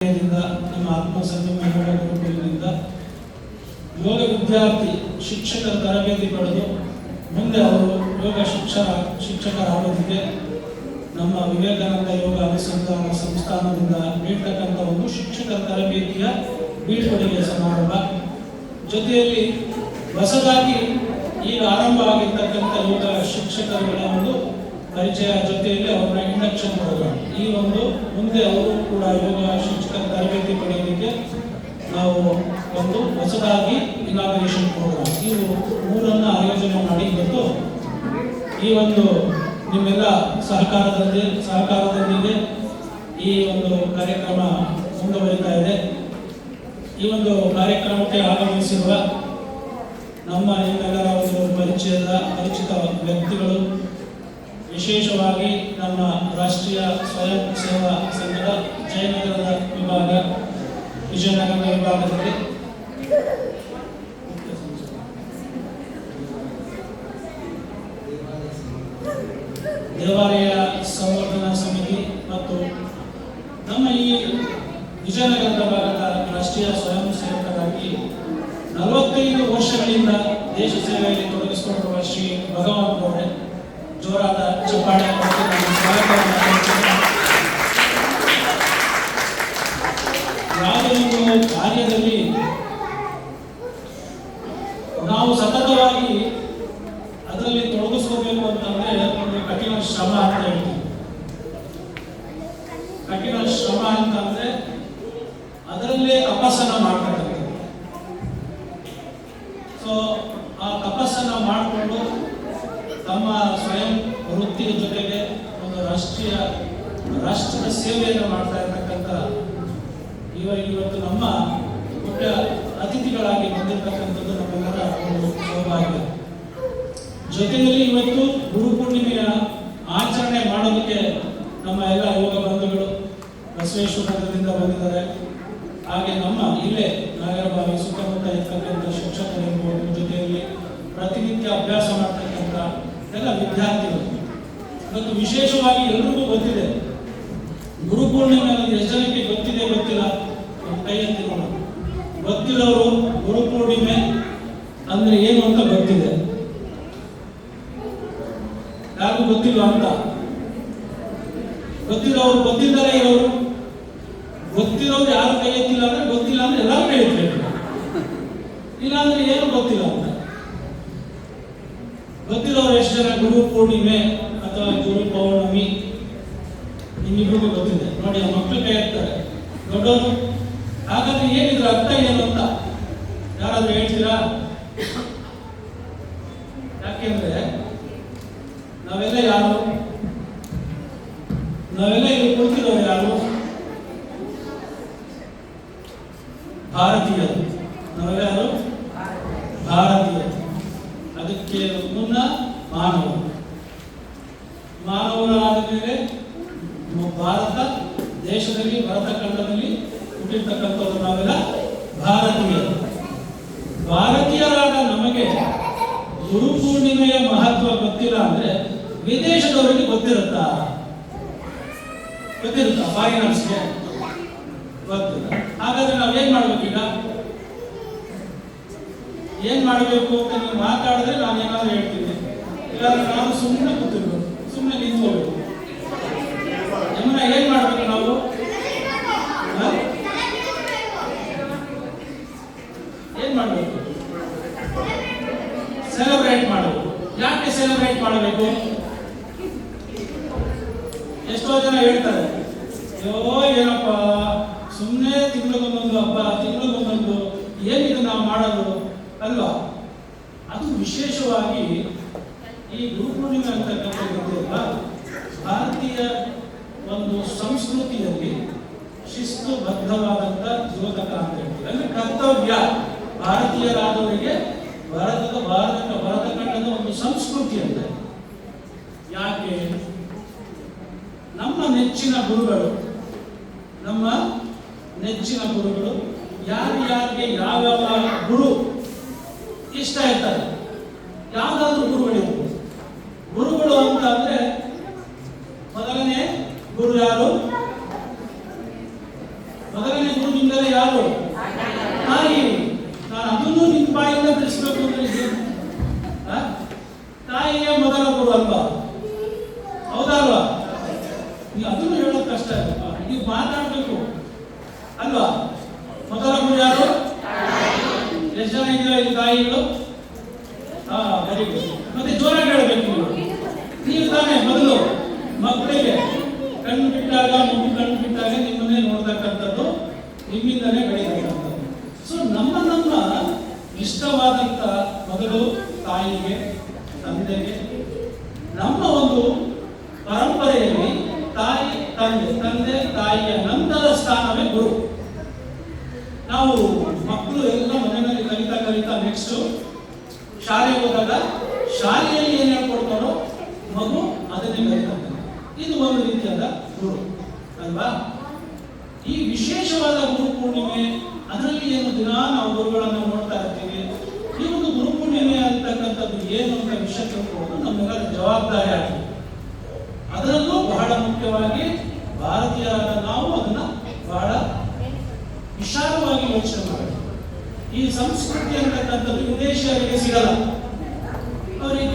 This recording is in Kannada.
ನಿಮ್ಮ ಆತ್ಮಸಂಯಮ ಗುರುಕುಲದಿಂದ ಯೋಗ ವಿದ್ಯಾರ್ಥಿ ಶಿಕ್ಷಕರ ತರಬೇತಿ ಪಡೆದು ಮುಂದೆ ಅವರು ಯೋಗ ಶಿಕ್ಷಕರಾಗೋದಕ್ಕೆ ನಮ್ಮ ವಿವೇಕಾನಂದ ಯೋಗ ಅನುಸಂಧಾನ ಸಂಸ್ಥಾನದಿಂದ ನೀಡತಕ್ಕಂಥ ಒಂದು ಶಿಕ್ಷಕರ ತರಬೇತಿಯ ಬೀಳ್ಕೊಡುಗೆ ಸಮಾರಂಭ. ಜೊತೆಯಲ್ಲಿ ಹೊಸದಾಗಿ ಈಗ ಆರಂಭ ಆಗಿರ್ತಕ್ಕಂಥ ಯೋಗ ಶಿಕ್ಷಕರುಗಳ ಒಂದು ಪರಿಚಯ, ಜೊತೆಯಲ್ಲಿ ಅವರ ಇಂಡಕ್ಷನ್ ಪ್ರೋಗ್ರಾಮ್. ಈ ಒಂದು ಮುಂದೆ ಅವರು ಕೂಡ ಯೋಗ ಶಿಕ್ಷಕರ ತರಬೇತಿ ಪಡೆಯೋದಕ್ಕೆ ನಾವು ಒಂದು ಹೊಸದಾಗಿ ಇನಾಗ್ರೇಷನ್ ಪ್ರೋಗ್ರಾಮ್ ಇವು ಮೂರನ್ನು ಆಯೋಜನೆ ಮಾಡಿ ಇವತ್ತು ಈ ಒಂದು ನಿಮ್ಮೆಲ್ಲ ಸಹಕಾರದೊಂದಿಗೆ ಈ ಒಂದು ಕಾರ್ಯಕ್ರಮ ಮುಂದುವರಿತಾ ಇದೆ. ಈ ಒಂದು ಕಾರ್ಯಕ್ರಮಕ್ಕೆ ಆಗಮಿಸಿರುವ ನಮ್ಮ ನಿಮ್ಮೆಲ್ಲರ ಒಂದು ಪರಿಚಿತ ವ್ಯಕ್ತಿಗಳು, ವಿಶೇಷವಾಗಿ ನಮ್ಮ ರಾಷ್ಟ್ರೀಯ ಸ್ವಯಂ ಸೇವಾ ಸಂಘದ ಜಯನಗರದ ವಿಜಯನಗರ ವಿಭಾಗದಲ್ಲಿ ದೇವಾಲಯ ಸಂವರ್ಧನಾ ಸಮಿತಿ ಮತ್ತು ನಮ್ಮ ಈ ವಿಜಯನಗರದ ಭಾಗದ ರಾಷ್ಟ್ರೀಯ ಸ್ವಯಂ ಸೇವಕರಾಗಿ 45 ವರ್ಷಗಳಿಂದ ದೇಶ ಸೇವೆಯಲ್ಲಿ ತೊಡಗಿಸಿಕೊಂಡಿರುವ ಶ್ರೀ ಭಗವಾನ್ ಅವರೇ, ಜೋರಾದ ಚಪ್ಪಾಳೆ ಯಾವುದೊಂದು ಕಾರ್ಯದಲ್ಲಿ ನಾವು ಸತತವಾಗಿ ಅದರಲ್ಲಿ ತೊಡಗಿಸ್ಕೋಬೇಕು ಅಂತಂದ್ರೆ ಒಂದು ಕಠಿಣ ಶ್ರಮ ಅಂತ ಹೇಳ್ತೀವಿ. ಕಠಿಣ ಶ್ರಮ ಅಂತಂದ್ರೆ ಅದರಲ್ಲೇ ತಪಸ್ಸನ್ನ ಮಾಡ್ತಕ್ಕಂಥದ್ದು. ಸೊ ಆ ತಪಸ್ಸನ್ನ ಮಾಡಿಕೊಂಡು ತಮ್ಮ ಸ್ವಯಂ ವೃತ್ತಿಯ ಜೊತೆಗೆ ಒಂದು ರಾಷ್ಟ್ರದ ಸೇವೆಯನ್ನು ಮಾಡ್ತಾ ಇರತಕ್ಕಂಥ ಇವತ್ತು ನಮ್ಮ ಮುಖ್ಯ ಅತಿಥಿಗಳಾಗಿ ಬಂದಿರತಕ್ಕಂಥದ್ದು ನಮ್ಮೆಲ್ಲರ ಒಂದು ಸೌಭಾಗ್ಯ. ಜೊತೆಯಲ್ಲಿ ಇವತ್ತು ಗುರುಪೂರ್ಣಿಮೆಯ ಆಚರಣೆ ಮಾಡೋದಕ್ಕೆ ನಮ್ಮ ಎಲ್ಲ ಯೋಗ ಬಂಧುಗಳು ಬಸವೇಶ್ವರದಿಂದ ಬಂದಿದ್ದಾರೆ. ಹಾಗೆ ನಮ್ಮ ಇಲ್ಲೇ ನಾಗರಬಾವಿ ಸುತ್ತಮುತ್ತ ಇರ್ತಕ್ಕಂಥ ಶಿಕ್ಷಕರಿರ್ಬೋದು, ಜೊತೆಯಲ್ಲಿ ಪ್ರತಿನಿತ್ಯ ಅಭ್ಯಾಸ ಮಾಡ್ತಕ್ಕಂಥ ಎಲ್ಲ ವಿದ್ಯಾರ್ಥಿಗಳು. ಇವತ್ತು ವಿಶೇಷವಾಗಿ ಎಲ್ರಿಗೂ ಗೊತ್ತಿದೆ ಗುರುಪೂರ್ಣಿಮೆ ಎಷ್ಟು ಜನಕ್ಕೆ ಗೊತ್ತಿಲ್ಲ ಕೈ ಎತ್ತಿರೋಣ. ಗೊತ್ತಿರೋರು ಗುರುಪೂರ್ಣಿಮೆ ಅಂದ್ರೆ ಏನು ಅಂತ ಗೊತ್ತಿದೆ, ಯಾರಿಗೂ ಗೊತ್ತಿಲ್ಲ ಅಂತ. ಗೊತ್ತಿರೋರು ಗೊತ್ತಿಲ್ಲದೇ ಇರೋರು, ಗೊತ್ತಿರೋರು ಯಾರು ಕೈ ಎತ್ತಿಲ್ಲ ಅಂದ್ರೆ ಗೊತ್ತಿಲ್ಲ ಅಂದ್ರೆ ಎಲ್ಲರೂ ಕೈ ಎತ್ತಬೇಕು, ಇಲ್ಲ ಅಂದ್ರೆ ಏನು ಗೊತ್ತಿಲ್ಲ ಅಂತ. ಗೊತ್ತಿರೋರು ಎಷ್ಟು ಜನ ಗುರು ಪೂರ್ಣಿಮೆ ಅಥವಾ ಗುರು ಪೌರ್ಣಮಿ ಇನ್ನಿಬ್ರಿಗೂ ಗೊತ್ತಿದೆ ನೋಡಿ. ಮಕ್ಕಳು ಕೈ ಎತ್ತಾರೆ, ದೊಡ್ಡವರು. ಹಾಗಾದ್ರೆ ಏನಿದ್ರ ಅರ್ಥ ಏನು ಅಂತ ಯಾರಾದ್ರೂ ಹೇಳ್ತೀರಾ? ಯಾಕೆಂದ್ರೆ ನಾವೆಲ್ಲ ಯಾರು? ನಾವೆಲ್ಲ ಇಲ್ಲಿ ಕುಳಿತಿರೋರು ಯಾರು? ಭಾರತೀಯರು. ನಾವೆಲ್ಲ ಯಾರು? ಭಾರತೀಯರು. ಅದಕ್ಕೆ ಮುನ್ನ ಮಾನವರಾದ ಮೇಲೆ ಭಾರತ ದೇಶದಲ್ಲಿ, ಭಾರತ ಖಂಡದಲ್ಲಿ ಹುಟ್ಟಿರ್ತಕ್ಕಂಥವ್ರು ನಾವೆಲ್ಲ ಭಾರತೀಯರು. ಭಾರತೀಯರಾದ ನಮಗೆ ಗುರುಪೂರ್ಣಿಮೆಯ ಮಹತ್ವ ಗೊತ್ತಿಲ್ಲ ಅಂದ್ರೆ ವಿದೇಶದವರಿಗೆ ಗೊತ್ತಿರುತ್ತಾ? ಫಾರಿನರ್ಸ್ಗೆ ಗೊತ್ತಿಲ್ಲ. ಹಾಗಾದ್ರೆ ನಾವೇನ್ ಮಾಡ್ಬೇಕೀಗ? ಏನ್ ಮಾಡಬೇಕು ಅಂತ ನೀವು ಮಾತಾಡಿದ್ರೆ ನಾನು ಏನಾದ್ರು ಹೇಳ್ತೀನಿ, ಇಲ್ಲಾಂದ್ರೆ ನಾನು ಸುಮ್ಮನೆ ಕೂತಿರ್ಬೇಕು, ಸುಮ್ಮನೆ ನಿಂತ್ಕೋಬೇಕು. ನಿಮ್ಮನ್ನ ಏನ್ ಮಾಡ್ಬೇಕು ನಾವು? ಏನ್ ಮಾಡ್ಬೇಕು? ಸೆಲೆಬ್ರೇಟ್ ಮಾಡಬೇಕು. ಯಾಕೆ ಸೆಲೆಬ್ರೇಟ್ ಮಾಡಬೇಕು? ಎಷ್ಟೋ ಜನ ಹೇಳ್ತಾರೆ, ಏನಪ್ಪ ಸುಮ್ಮನೆ ತಿಂಗಳಿಗೊಂದೊಂದು ಹಬ್ಬ, ತಿಂಗಳಿಗೊಂದೊಂದು ಏನಿದು ನಾವು ಮಾಡೋದು ಅಲ್ವಾ? ಅದು ವಿಶೇಷವಾಗಿ ಈ ಗುರುಪೂರ್ಣಿಮೆ ಅಂತಕ್ಕಂಥದ್ದಲ್ಲ, ಭಾರತೀಯ ಒಂದು ಸಂಸ್ಕೃತಿಯಲ್ಲಿ ಶಿಸ್ತುಬದ್ಧವಾದಂಥ ದ್ಯೋತಕ ಅಂತ ಹೇಳ್ತೀವಿ. ಅಂದ್ರೆ ಕರ್ತವ್ಯ. ಭಾರತೀಯರಾದವರಿಗೆ ಭಾರತ ಖಂಡದ ಒಂದು ಸಂಸ್ಕೃತಿ ಅಂತ. ಯಾಕೆ? ನಮ್ಮ ನೆಚ್ಚಿನ ಗುರುಗಳು ಯಾರ್ಯಾರಿಗೆ ಯಾವ್ಯಾವ ಗುರು ಇಷ್ಟ ಇರ್ತಾರೆ, ಯಾವ್ದಾದ್ರು ಗುರುಗಳಿರ್ಬೋದು. ಗುರುಗಳು ಅಂತ ಅಂದ್ರೆ ಮೊದಲನೇ ಗುರು ಯಾರು? ಮೊದಲ ಮೊದಲ ಯಾರು? ತಾಯಿ. ನಾನು ಅದನ್ನು ನಿಮ್ಮ ಬಾಯಿಂದ ತಿಳಿಸ್ಬೇಕು ಅಂದ್ರೆ ಇದೇನು? ತಾಯಿಯೇ ಮೊದಲ ಗುರು ಅಲ್ವಾ? ಹೌದಾ ಅಲ್ವಾ? ನೀವು ಅದನ್ನು ಹೇಳೋದು ಕಷ್ಟ ಅಲ್ವಾ? ನೀವು ಮಾತಾಡ್ಬೇಕು ಅಲ್ವಾ? ಮೊದಲ ಗುರು ಯಾರು? ಎಷ್ಟು ಜನ ಇದ್ದೀರಾ ಇಲ್ಲಿ ತಾಯಿಗಳು? Very good. ಮತ್ತೆ ಜೋರಾಗಿ ಹೇಳಬೇಕು. ನೀವು ತಾನೇ ಮೊದಲು ಮಕ್ಕಳಿಗೆ ಕಣ್ಣು ಬಿಟ್ಟಾಗ, ಮಗು ಕಣ್ಣು ಬಿಟ್ಟಾಗ ನಿಮ್ಮನ್ನೇ ನೋಡ್ತಕ್ಕಂಥದ್ದು, ನಿಮ್ಮಿಂದಲೇ ಬೆಳೀತಕ್ಕಂಥದ್ದು. ಸೊ ನಮ್ಮ ಇಷ್ಟವಾದಂಥ ಮೊದಲು ತಾಯಿಗೆ, ತಂದೆಗೆ. ನಮ್ಮ ಒಂದು ಪರಂಪರೆಯಲ್ಲಿ ತಾಯಿ, ತಂದೆ ತಾಯಿಯ ನಂತರ ಸ್ಥಾನವೇ ಗುರು. ನಾವು ಮಕ್ಕಳು ಎಲ್ಲ ಮನೆಯಲ್ಲಿ ಕಲಿತಾ ನೆಕ್ಸ್ಟ್ ಶಾಲೆಗೆ ಹೋದಾಗ ಶಾಲೆಯಲ್ಲಿ ಏನ್ ಹೇಳ್ಕೊಡ್ತಾರೋ ಮಗು ಅದನ್ನೇ ಕಲಿತಾರೆ. ಇದು ಒಂದು ರೀತಿಯಾದ ಗುರು ಅಲ್ವಾ? ಈ ವಿಶೇಷವಾದ ಗುರು ಪೂರ್ಣಿಮೆ, ಅದರಲ್ಲಿ ಏನು ದಿನ ನಾವು ಗುರುಗಳನ್ನು ನೋಡ್ತಾ ಇರ್ತೀವಿ. ಈ ಒಂದು ಗುರು ಪೂರ್ಣಿಮೆ ಅಂತಕ್ಕಂಥದ್ದು ಏನು ಅಂತ ವಿಷಯ ತಿಳ್ಕೊಂಡು ನಮ್ಮೆಲ್ಲರ ಜವಾಬ್ದಾರಿ ಆಗಿದೆ. ಅದರಲ್ಲೂ ಬಹಳ ಮುಖ್ಯವಾಗಿ ಭಾರತೀಯರಾದ ನಾವು ಅದನ್ನ ಬಹಳ ವಿಶಾಲವಾಗಿ ಯೋಚನೆ ಮಾಡಬೇಕು. ಈ ಸಂಸ್ಕೃತಿ ಅಂತಕ್ಕಂಥದ್ದು ವಿದೇಶಿಯರಿಗೆ ಸಿಗಲ್ಲ. ಅವರಿಗೆ